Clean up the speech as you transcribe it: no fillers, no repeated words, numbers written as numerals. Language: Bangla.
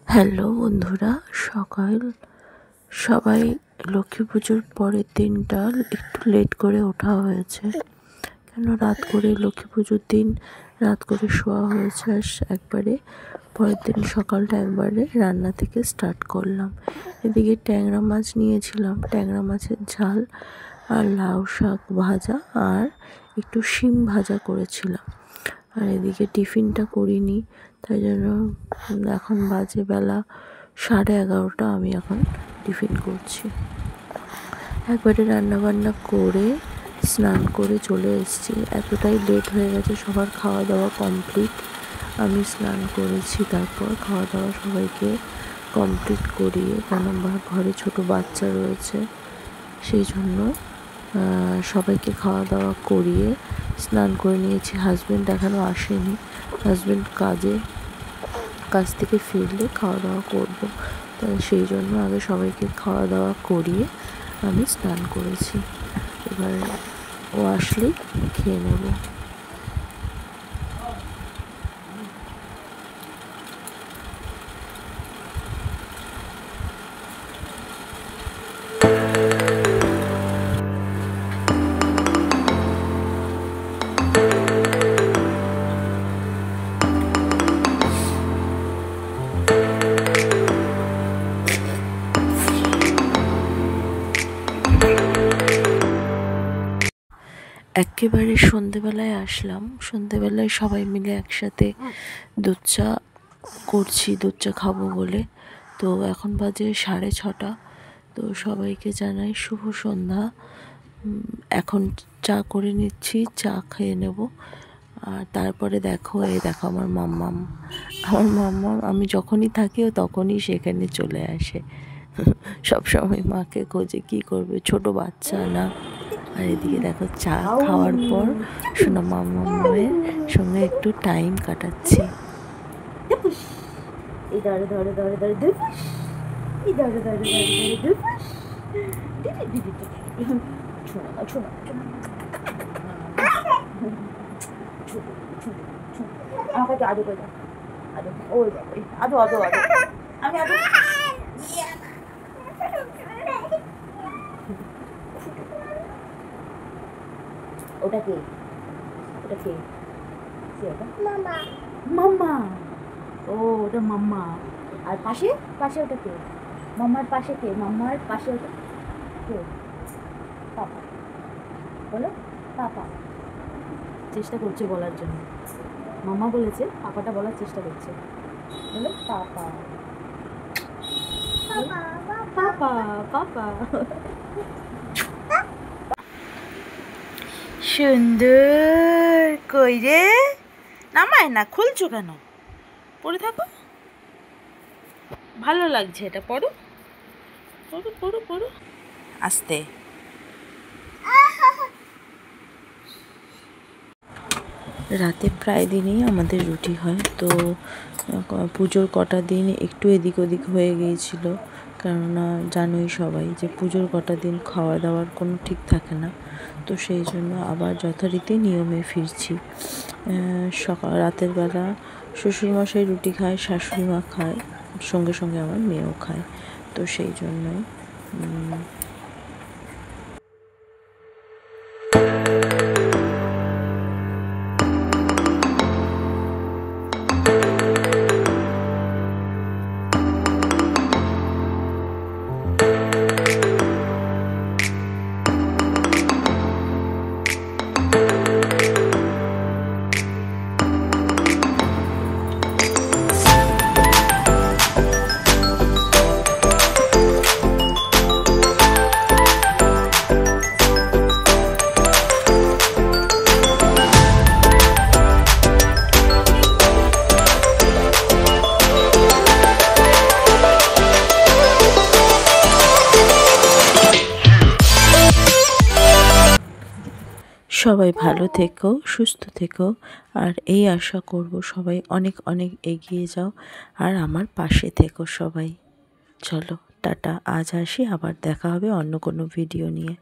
হ্যালো বন্ধুরা, সবাই লক্ষ্মী পুজোর পরের দিনটা একটু লেট করে ওঠা হয়েছে। কেন রাত করে লক্ষ্মী পুজোর দিন রাত করে শোয়া হয়েছে, আর একবারে পরের দিন সকালটা একবারে রান্না থেকে স্টার্ট করলাম। এদিকে ট্যাংরা মাছ নিয়েছিলাম, ট্যাংরা মাছের ঝাল আর লাউ শাক ভাজা আর একটু শিম ভাজা করেছিলাম। আর এদিকে টিফিনটা করিনি, তাই জন্য এখন বাজে বেলা 11:30। আমি এখন টিফিন করছি। একবারে রান্নাবান্না করে স্নান করে চলে এসেছি। এতটাই লেট হয়ে গেছে, সবার খাওয়া দাওয়া কমপ্লিট। আমি স্নান করেছি, তারপর খাওয়া দাওয়া সবাইকে কমপ্লিট করিয়ে, কেন ঘরে ছোট বাচ্চা রয়েছে সেই জন্য সবাইকে খাওয়া দাওয়া করিয়ে স্নান করে নিয়েছি। হাজব্যান্ড এখনও আসেনি, হাজব্যান্ড কাজ থেকে ফিরলে খাওয়া দাওয়া করবো, তাই সেই জন্য আগে সবাইকে খাওয়া দাওয়া করিয়ে আমি স্নান করেছি। এবার ও আসলেই খেয়ে নেব। একেবারে সন্ধেবেলায় আসলাম। সন্ধেবেলায় সবাই মিলে একসাথে দুধ চা করছি, দুধ চা খাবো বলে। তো এখন বাজে 6:30। তো সবাইকে জানাই শুভ সন্ধ্যা। এখন চা করে নিচ্ছি, চা খেয়ে নেব। আর তারপরে দেখো আমার মাম্মাম। আমি যখনই থাকি ও তখনই সেখানে চলে আসে। সবসময় মাকে খোঁজে, কী করবে, ছোট বাচ্চা না। আর এদিকে দেখো চা খাওয়ার পর সোনা মামামের সঙ্গে একটু টাইম কাটাচ্ছি। আমাকে আদো করে দাও, আদো, ওই আদো আদো আদো, আমি আদো। ওটা কে? ওটা কে? মাম্মা। মাম্মা, ও ওটা মাম্মা। আর পাশে পাশে ওটা কে? মাম্মার পাশে কে? মাম্মার পাশে ওটা কে? পাপা। বলো পাপা। চেষ্টা করছে বলার জন্য, মাম্মা বলেছে, পাপাটা বলার চেষ্টা করছে। বলো পাপা পাপা পাপা। সুন্দর কই রে, নামায় না, খুলছো কেন? পড়ে থাকো, ভালো লাগছে এটা, পড়ো পড়ো পড়ো পড়ো আস্তে। রাতে প্রায় দিনই আমাদের রুটি হয়। তো পুজোর কটা দিন একটু এদিক ওদিক হয়ে গিয়েছিল, কেননা জানোই সবাই যে পুজোর কটা দিন খাওয়া দাওয়ার কোনো ঠিক থাকে না। তো সেই জন্য আবার যথারীতি নিয়মে ফিরছি। রাতের বেলা শ্বশুরমশাই রুটি খায়, শাশুড়ি মা খায়, সঙ্গে সঙ্গে আমার মেয়েও খায়। তো সেই জন্যই সবাই ভালো থেকো, সুস্থ থেকো, আর এই আশা করব সবাই অনেক অনেক এগিয়ে যাও আর আমার পাশে থেকো সবাই। চলো টাটা, আজ আসি, আবার দেখা হবে অন্য কোনো ভিডিও নিয়ে।